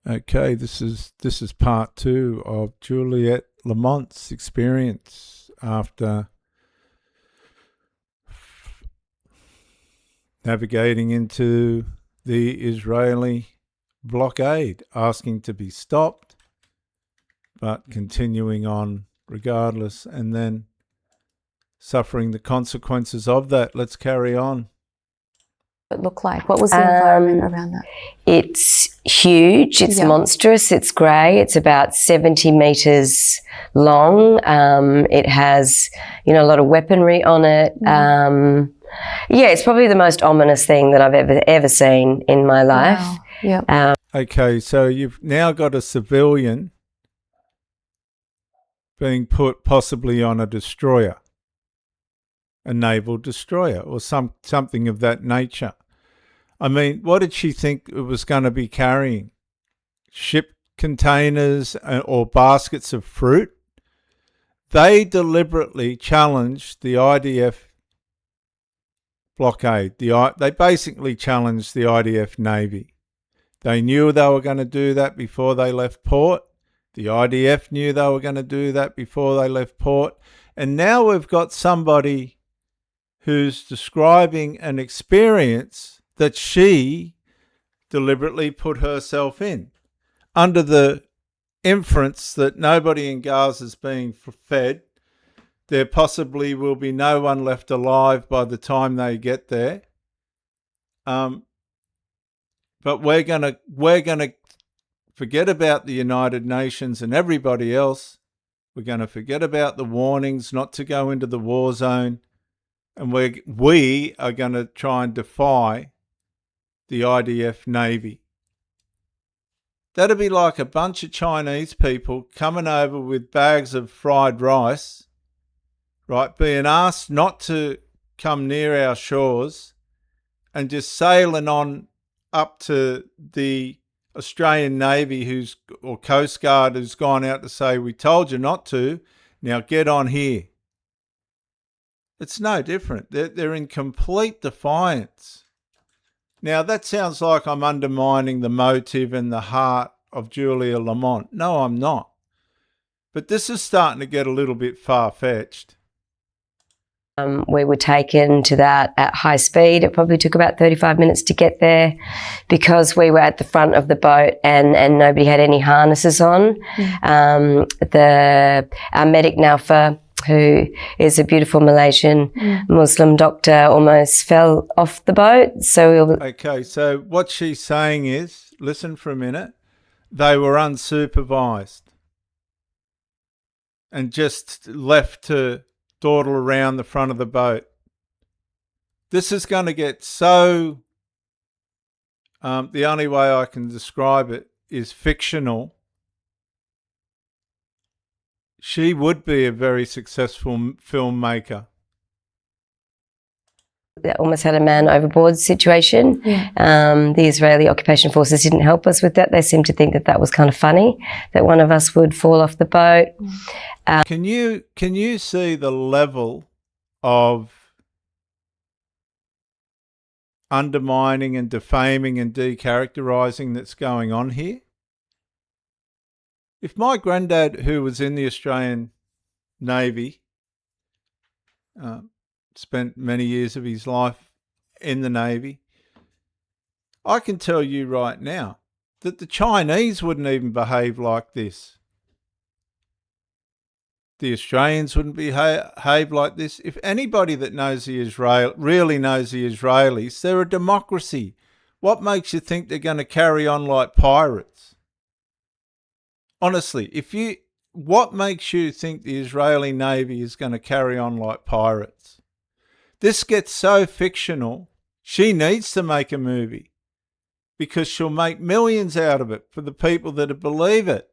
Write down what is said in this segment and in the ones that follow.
Okay, this is part 2 of Juliet Lamont's experience after navigating into the Israeli blockade, asking to be stopped, but continuing on regardless, and then suffering the consequences of that. Let's carry on. It look like? What was the environment around that? It's huge, it's monstrous, it's grey, it's about 70 metres long. It has, a lot of weaponry on it. It's probably the most ominous thing that I've ever seen in my life. Wow. Yeah. Okay, so you've now got a civilian being put possibly on a destroyer, a naval destroyer, or something of that nature. I mean, what did she think it was going to be carrying? Ship containers or baskets of fruit? They deliberately challenged the IDF blockade. They basically challenged the IDF Navy. They knew they were going to do that before they left port. The IDF knew they were going to do that before they left port. And now we've got somebody who's describing an experience that she deliberately put herself in, under the inference that nobody in Gaza is being fed. There possibly will be no one left alive by the time they get there. But we're gonna forget about the United Nations and everybody else. We're going to forget about the warnings not to go into the war zone. And we are going to try and defy the IDF Navy. That'd be like a bunch of Chinese people coming over with bags of fried rice, right, being asked not to come near our shores and just sailing on up to the Australian Navy or Coast Guard who's gone out to say, we told you not to, now get on here. It's no different. They're in complete defiance. Now, that sounds like I'm undermining the motive and the heart of Juliet Lamont. No, I'm not. But this is starting to get a little bit far-fetched. We were taken to that at high speed. It probably took about 35 minutes to get there because we were at the front of the boat and nobody had any harnesses on. Our medic Naufa, who is a beautiful Malaysian Muslim doctor, almost fell off the boat. Okay, so what she's saying is, listen for a minute, they were unsupervised and just left to dawdle around the front of the boat. This is going to get so, the only way I can describe it is fictional. She would be a very successful filmmaker. They almost had a man overboard situation. The Israeli occupation forces didn't help us with that. They seemed to think that that was kind of funny, that one of us would fall off the boat. Can you see the level of undermining and defaming and decharacterising that's going on here? If my granddad, who was in the Australian Navy, spent many years of his life in the Navy, I can tell you right now that the Chinese wouldn't even behave like this. The Australians wouldn't behave like this. If anybody that knows really knows the Israelis, they're a democracy. What makes you think they're going to carry on like pirates? Honestly, what makes you think the Israeli Navy is going to carry on like pirates? This gets so fictional, she needs to make a movie because she'll make millions out of it for the people that believe it.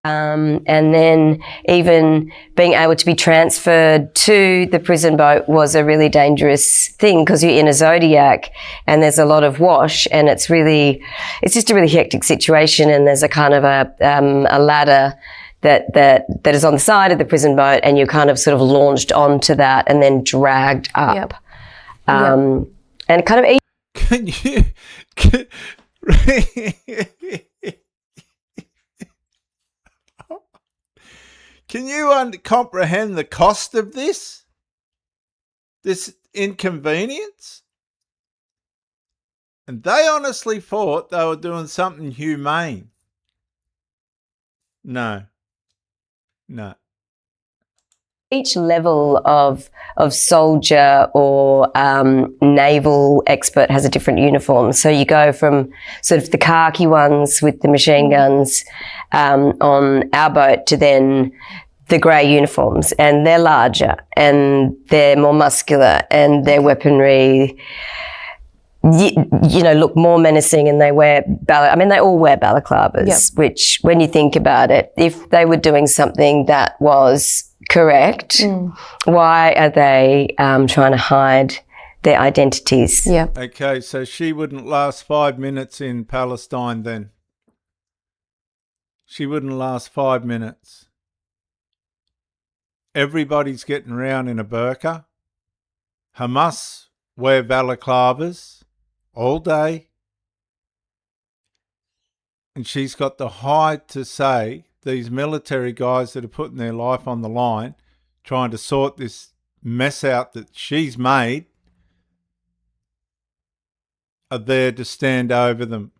And then even being able to be transferred to the prison boat was a really dangerous thing because you're in a Zodiac and there's a lot of wash and it's just a really hectic situation, and there's a kind of a ladder that is on the side of the prison boat and you're kind of sort of launched onto that and then dragged up. And kind of... Can you comprehend the cost of this? This inconvenience? And they honestly thought they were doing something humane. No. Each level of soldier or naval expert has a different uniform. So you go from sort of the khaki ones with the machine guns on our boat to then the grey uniforms, and they're larger and they're more muscular and their weaponry, you know, look more menacing, and they wear they all wear balaclavas, which, when you think about it, if they were doing something that was correct, why are they trying to hide their identities? Yeah. Okay, so she wouldn't last 5 minutes in Palestine then. She wouldn't last 5 minutes. Everybody's getting round in a burqa. Hamas wear balaclavas all day. And she's got the hide to say these military guys that are putting their life on the line, trying to sort this mess out that she's made, are there to stand over them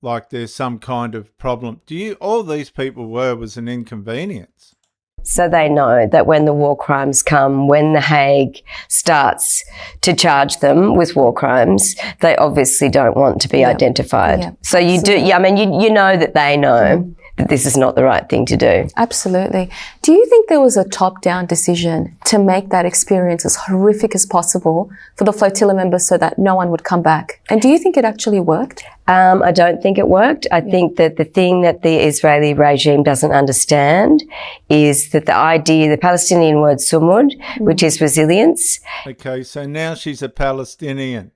like there's some kind of problem. All these people was an inconvenience. So they know that when the war crimes come, when The Hague starts to charge them with war crimes, they obviously don't want to be identified. Yeah, so you absolutely. do, you know that they know that this is not the right thing to do. Absolutely. Do you think there was a top-down decision to make that experience as horrific as possible for the flotilla members so that no one would come back? And do you think it actually worked? I don't think it worked. I think that the thing that the Israeli regime doesn't understand is that the Palestinian word sumud, which is resilience. Okay, so now she's a Palestinian.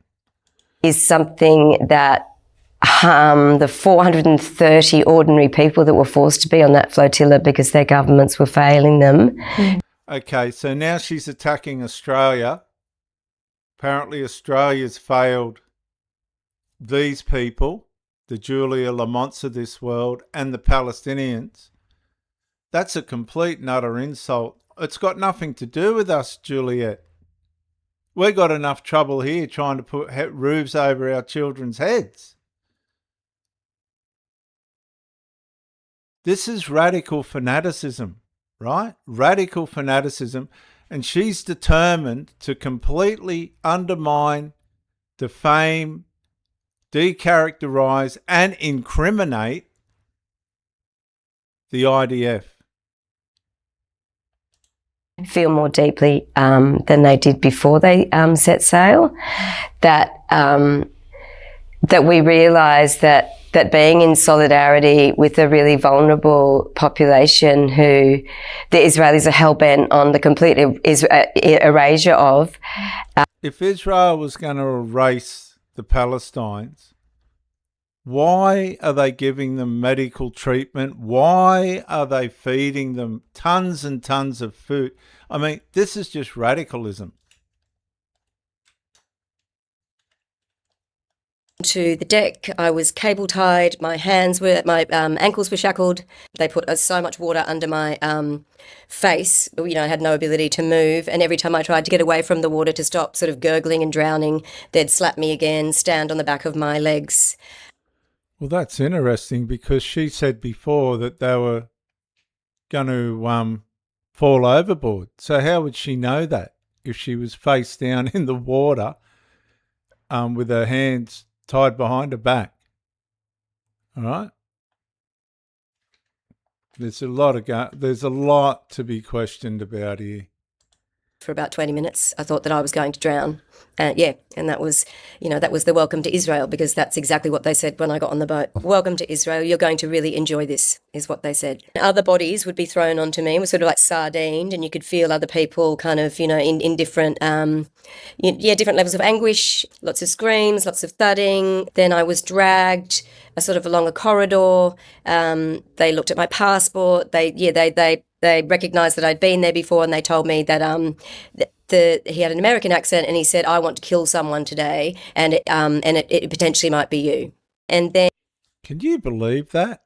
Is something that the 430 ordinary people that were forced to be on that flotilla because their governments were failing them. Okay, so now she's attacking Australia. Apparently Australia's failed these people, the Juliet Lamonts of this world, and the Palestinians. That's a complete and utter insult. It's got nothing to do with us, Juliet. We've got enough trouble here trying to put roofs over our children's heads. This is radical fanaticism, right? Radical fanaticism. And she's determined to completely undermine, defame, decharacterize, and incriminate the IDF. Feel more deeply than they did before they set sail. That we realise that being in solidarity with a really vulnerable population who the Israelis are hell-bent on the complete erasure of. If Israel was going to erase the Palestinians, why are they giving them medical treatment? Why are they feeding them tons and tons of food? I mean, this is just radicalism. To the deck, I was cable tied, my ankles were shackled. They put so much water under my face, I had no ability to move, and every time I tried to get away from the water to stop sort of gurgling and drowning, they'd slap me again, stand on the back of my legs. Well, that's interesting, because she said before that they were going to fall overboard. So how would she know that if she was face down in the water with her hands tied behind her back? All right. There's a lot to be questioned about here. For about 20 minutes, I thought that I was going to drown. And that was, that was the welcome to Israel, because that's exactly what they said when I got on the boat. Welcome to Israel. You're going to really enjoy this, is what they said. Other bodies would be thrown onto me. It was sort of like sardined, and you could feel other people kind of, in different, different levels of anguish, lots of screams, lots of thudding. Then I was dragged sort of along a corridor. They looked at my passport. They recognised that I'd been there before, and they told me that he had an American accent, and he said, "I want to kill someone today, and it potentially might be you." And then, can you believe that?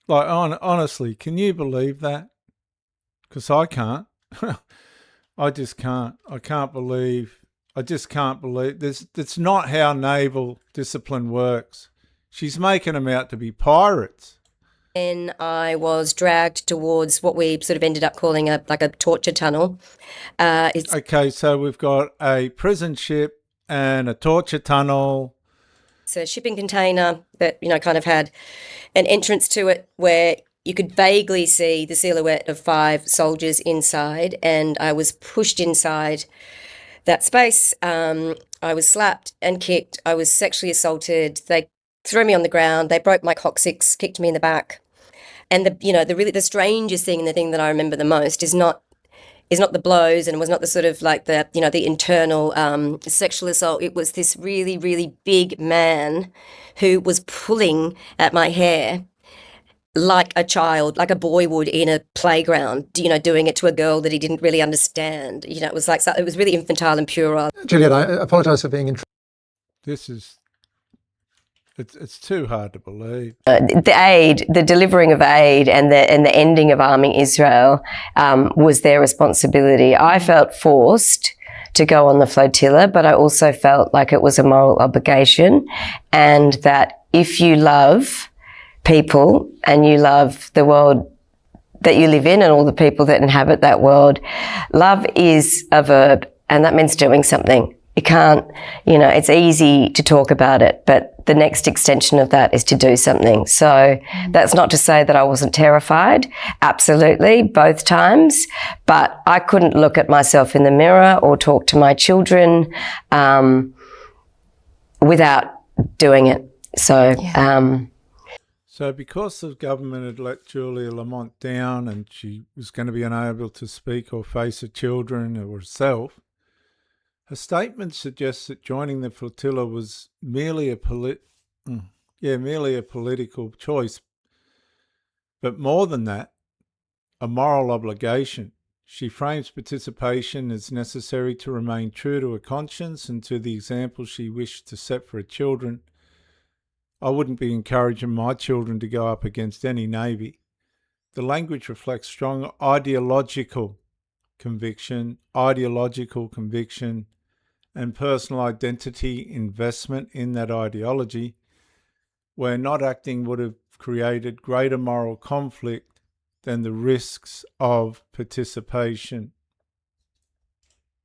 Like, honestly, can you believe that? because I can't. I just can't. I just can't believe this. That's not how naval discipline works. She's making them out to be pirates. And I was dragged towards what we sort of ended up calling a torture tunnel. Okay, so we've got a prison ship and a torture tunnel. It's a shipping container that, kind of had an entrance to it where you could vaguely see the silhouette of 5 soldiers inside, and I was pushed inside that space. I was slapped and kicked. I was sexually assaulted. They threw me on the ground. They broke my coccyx, kicked me in the back. And the strangest thing, and the thing that I remember the most is not the blows, and it was not the sort of like the internal sexual assault. It was this really, really big man who was pulling at my hair like a child, like a boy would in a playground, doing it to a girl that he didn't really understand. It was like, it was really infantile and puerile. Juliet, I apologise for being It's too hard to believe. The delivering of aid and the ending of arming Israel was their responsibility. I felt forced to go on the flotilla, but I also felt like it was a moral obligation, and that if you love people and you love the world that you live in and all the people that inhabit that world, love is a verb, and that means doing something. You can't, it's easy to talk about it, but the next extension of that is to do something. So that's not to say that I wasn't terrified. Absolutely, both times. But I couldn't look at myself in the mirror or talk to my children without doing it. So, So because the government had let Juliet Lamont down and she was going to be unable to speak or face her children or herself, her statement suggests that joining the flotilla was merely a political choice, but more than that, a moral obligation. She frames participation as necessary to remain true to her conscience and to the example she wished to set for her children. I wouldn't be encouraging my children to go up against any navy. The language reflects strong ideological conviction, and personal identity investment in that ideology, where not acting would have created greater moral conflict than the risks of participation.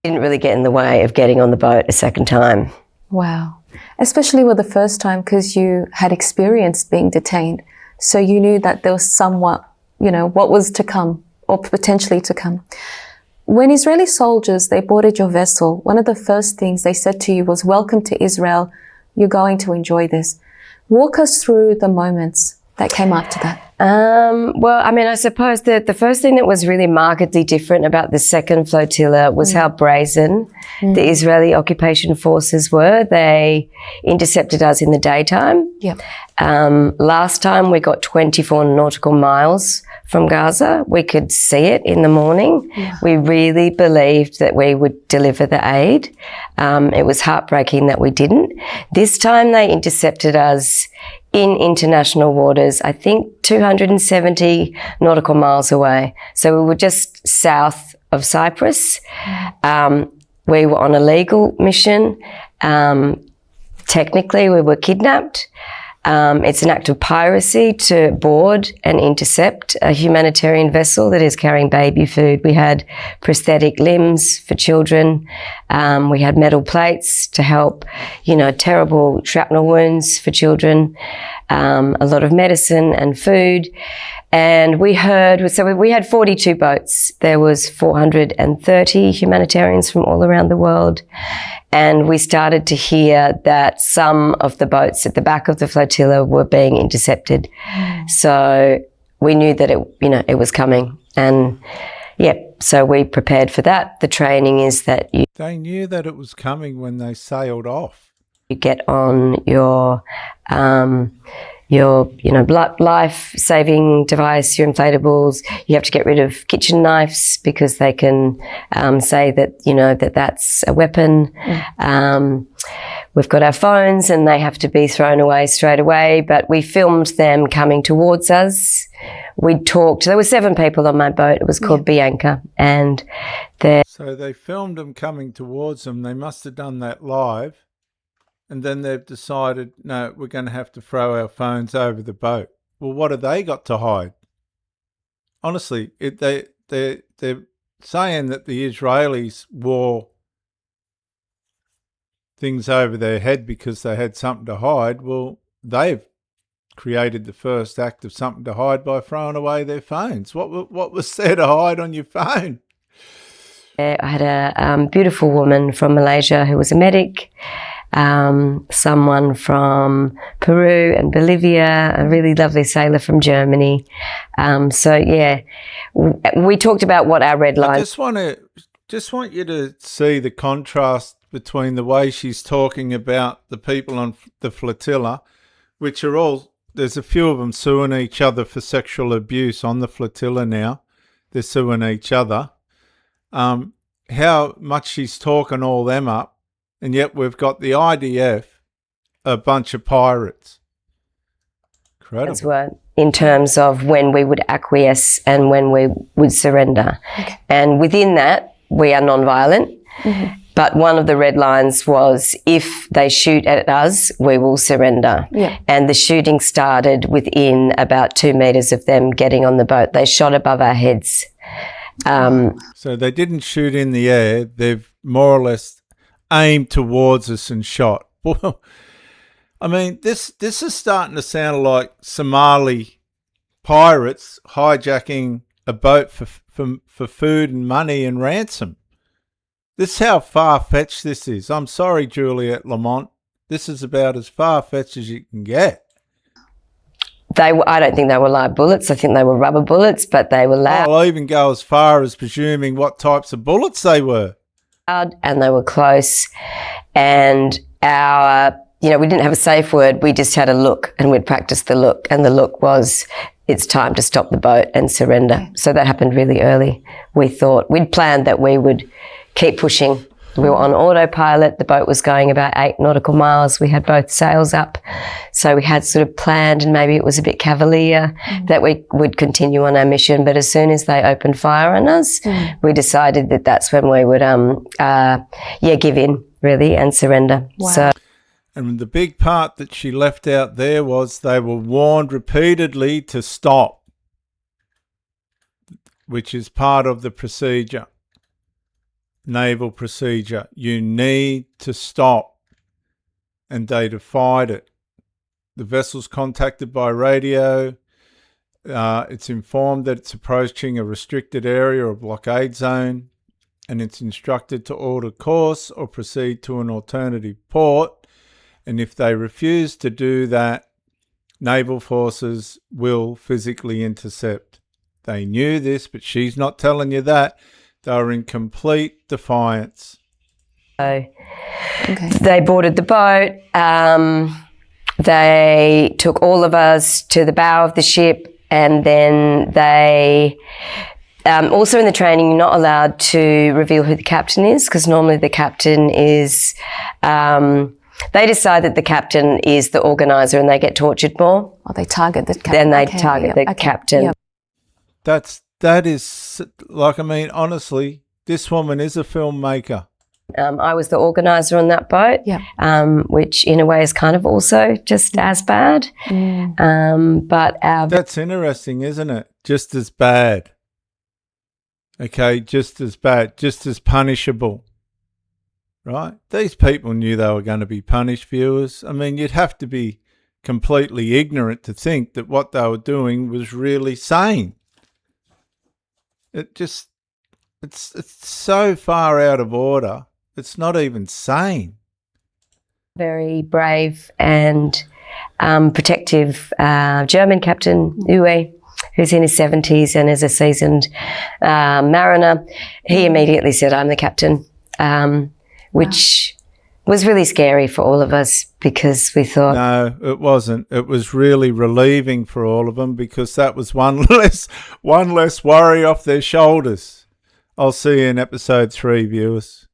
Didn't really get in the way of getting on the boat a second time. Wow. Especially with the first time, because you had experienced being detained. So you knew that there was somewhat, what was to come or potentially to come. When Israeli soldiers, they boarded your vessel, one of the first things they said to you was, "Welcome to Israel. You're going to enjoy this." Walk us through the moments that came after that. I suppose that the first thing that was really markedly different about the second flotilla was how brazen the Israeli occupation forces were. They intercepted us in the daytime. Yep. Last time we got 24 nautical miles from Gaza. We could see it in the morning. Yeah. We really believed that we would deliver the aid. It was heartbreaking that we didn't. This time they intercepted us in international waters, I think 270 nautical miles away. So we were just south of Cyprus. We were on a legal mission. Technically, we were kidnapped. It's an act of piracy to board and intercept a humanitarian vessel that is carrying baby food. We had prosthetic limbs for children. We had metal plates to help, terrible shrapnel wounds for children, a lot of medicine and food. And we had 42 boats. There was 430 humanitarians from all around the world. And we started to hear that some of the boats at the back of the flotilla were being intercepted. So we knew that it was coming. And so we prepared for that. The training is that They knew that it was coming when they sailed off. You get on your life-saving device, your inflatables. You have to get rid of kitchen knives because they can say that, that's a weapon. we've got our phones and they have to be thrown away straight away. But we filmed them coming towards us. We talked. There were 7 people on my boat. It was called Bianca, and So they filmed them coming towards them. They must have done that live, and then they've decided, no, we're going to have to throw our phones over the boat. Well, what have they got to hide? Honestly, they're saying that the Israelis wore things over their head because they had something to hide. Well, they've created the first act of something to hide by throwing away their phones. What was there to hide on your phone? I had a beautiful woman from Malaysia who was a medic, someone from Peru and Bolivia, a really lovely sailor from Germany. We talked about what our red lines. I just want you to see the contrast between the way she's talking about the people on the flotilla, which are all, there's a few of them suing each other for sexual abuse on the flotilla now. They're suing each other. How much she's talking all them up, and yet we've got the IDF, a bunch of pirates. Incredible. Were in terms of when we would acquiesce and when we would surrender. Okay. And within that, we are non-violent. Mm-hmm. But one of the red lines was, if they shoot at us, we will surrender. Yeah. And the shooting started within about 2 meters of them getting on the boat. They shot above our heads. So they didn't shoot in the air. They've more or less aimed towards us and shot. Well, I mean, this is starting to sound like Somali pirates hijacking a boat for food and money and ransom. This is how far-fetched this is. I'm sorry, Juliet Lamont. This is about as far-fetched as you can get. I don't think they were live bullets. I think they were rubber bullets, but they were loud. I'll even go as far as presuming what types of bullets they were. And they were close. And we didn't have a safe word. We just had a look, and we'd practiced the look. And the look was, it's time to stop the boat and surrender. So that happened really early. We'd planned that we would keep pushing. We were on autopilot. The boat was going about 8 nautical miles. We had both sails up. So we had sort of planned, and maybe it was a bit cavalier, that we would continue on our mission. But as soon as they opened fire on us, we decided that that's when we would, give in, really, and surrender. Wow. And the big part that she left out there was they were warned repeatedly to stop, which is part of the procedure. Naval procedure. You need to stop. And they defied it. The vessel's contacted by radio. It's informed that it's approaching a restricted area or blockade zone, and it's instructed to alter course or proceed to an alternative port. And if they refuse to do that, naval forces will physically intercept. They knew this, but she's not telling you that. They were in complete defiance. So they boarded the boat. They took all of us to the bow of the ship, and then they also in the training, you're not allowed to reveal who the captain is, because normally the captain is they decide that the captain is the organizer and they get tortured more. Oh, they target the captain. Then they target the captain. Yep. That is, like, I mean, honestly, this woman is a filmmaker. I was the organizer on that boat, which in a way is kind of also just as bad. But that's interesting, isn't it? Just as bad. Okay, just as bad, just as punishable. Right? These people knew they were going to be punished, viewers. I mean, you'd have to be completely ignorant to think that what they were doing was really sane. It's so far out of order. It's not even sane. Very brave and protective German captain, Uwe, who's in his 70s and is a seasoned mariner. He immediately said, "I'm the captain," which was really scary for all of us, because we thought... No, it wasn't. It was really relieving for all of them, because that was one less worry off their shoulders. I'll see you in episode 3, viewers.